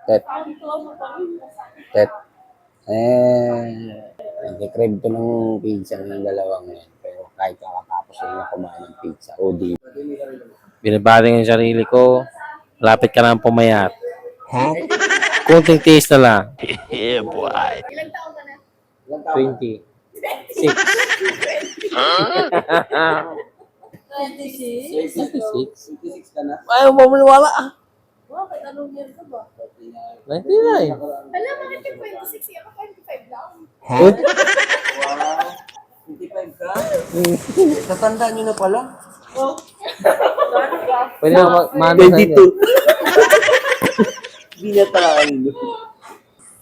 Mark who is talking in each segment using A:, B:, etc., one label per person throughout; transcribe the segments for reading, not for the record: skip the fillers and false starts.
A: Tet. Tet. Nag-crave to ng pizza ng dalawang yan. Pero kahit kakatapos na kumain ng pizza. O di.
B: Binabati ng sarili ko. Lapit ka lang pumayat.
A: Ha?
B: Kunting tiis na lang.
C: Yeah, boy.
D: Ilang taon ka na?
B: 20.
D: 26?
A: 26 ka na?
B: Ayaw mo maniwala.
D: Bakit? Anong year ka ba?
B: 99.
D: Alam, bakit yung 26? Ako 25 lang.
A: Ha? Wow. 25 ka? Tatanda nyo na pala?
D: Oh.
B: Pwede na mag-mano sa inyo.
A: 22. Binataan nyo.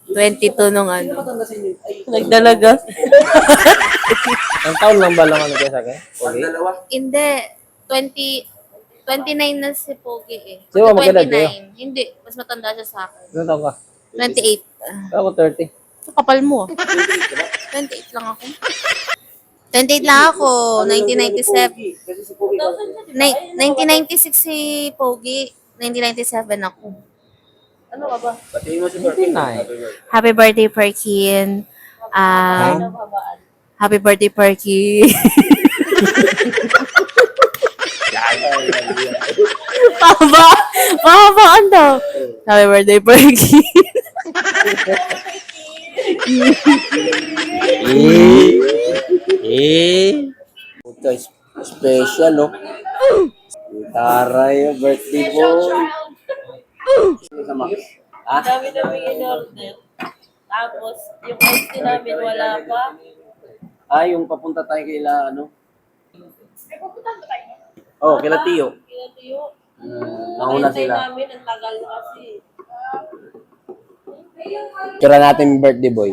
E: 22 nung ano.
A: Matanda sa inyo. Ay,
E: Nagdalaga.
B: Ang taon lang ba lang ano kayo sa akin? Okay.
A: dalawa.
E: Hindi. 29 na si Pogi eh.
B: Sino ba magkadad kayo?
E: 29. Hindi. Mas matanda siya sa akin.
B: Ilan taon ka?
E: 28.
B: Ako 30.
E: Kapal mo. 28 lang ako. 28 lang ako. 1997.
A: Kasi si Pogi.
E: 1996 si Pogi. 1997 ako.
D: Ano ka ba?
A: Patingin mo si Berkin.
B: 29.
E: Happy birthday, Perkin.
D: Ano ka ba?
E: Happy birthday, Perkin. Pahabaan daw. Happy birthday, Perkin.
A: Ito, special, no? Taray, birthday boy. Sa Max. Ha?
D: Dami namin in-order. Tapos, yung ice tea namin wala pa.
A: Yung papunta tayo kila, ano?
D: Ay, pupuntahan ba tayo?
A: Oh, kila Tio.
D: Kinatiyo.
A: Nauna
D: Hintay
A: sila.
D: namin, ang tagal na kasi.
A: Tira natin yung birthday boy.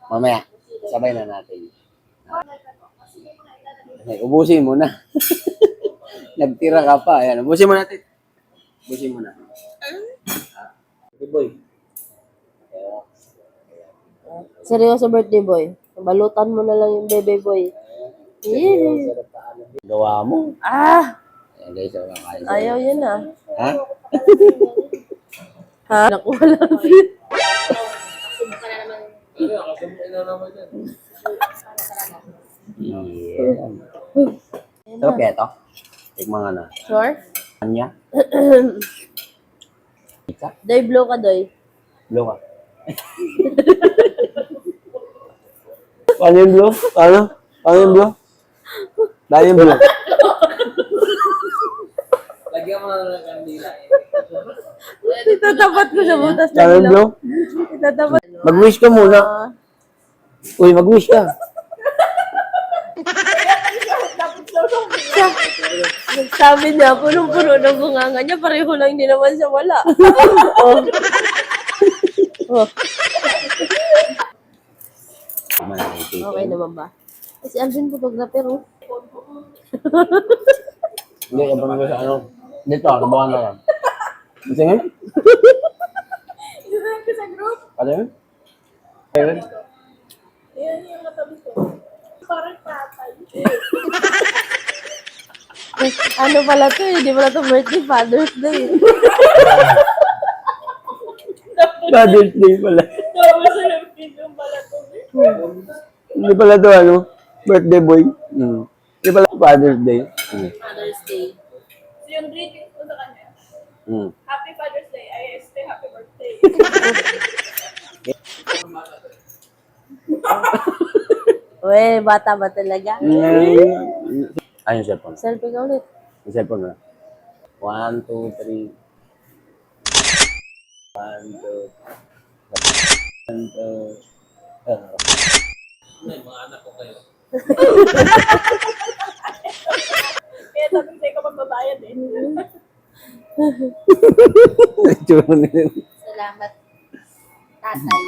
A: Mamaya, sabay na natin. Okay, ubusin mo na. Nagtira ka pa. Ayan, ubusin mo natin. Ubusin mo na. Birthday boy.
E: Seryoso, birthday boy. Balutan mo na lang yung baby boy.
A: Gawa mo.
E: Ah!
A: Ayan guys, kakain.
E: Ayaw yun ah.
A: Ha?
E: Ha? Nakuha lang.
A: Yeah. Sarap kaya ito? Tikman nga na.
E: Sure?
A: Kanya? Pizza?
E: Doy, blow ka, Doy.
A: Blow ka. Paano yung blow? Paano? Paano yung blow? Paano yung blow?
B: Lagyan mo na ng kandila.
E: Itatapat ko sa butas
A: Paano yung blow?
E: Itatapat.
A: Mag-wish ka muna. Uy, mag-wish ka.
E: Sabi niya, punong-puno ng bunganga niya, pareho lang din naman siya wala. Oh. Oh. Okay naman ba? Si Alvin photographer, oh.
A: Hindi, kapag mo sa ano. Dito, kabahan na lang. Kasi nga?
D: Isunod ko sa group.
A: Ano yun? Ayun.
D: Ayan yung katabi ko. Parang tatay.
E: Ano pala to eh, di pala to birthday, Father's Day.
A: Father's Day pala.
D: Tapos sa lapin yung balato.
A: Hindi pala to ano? Birthday boy. Hindi pala Father's Day.
E: Father's Day.
D: So yung greeting ko sa kanya,
A: Mm.
D: Happy Father's Day. Ay, happy birthday.
E: Uy, bata ba talaga?
A: Ayun yung cellphone.
E: Selfie ka ulit.
A: Yung cellphone na. 1, 2, 3. 1, 2. 1, 2.
B: Mga anak ko kayo.
D: Kaya sabi sa'yo ka magbabayad eh.
A: Salamat.
E: Salamat, tatay.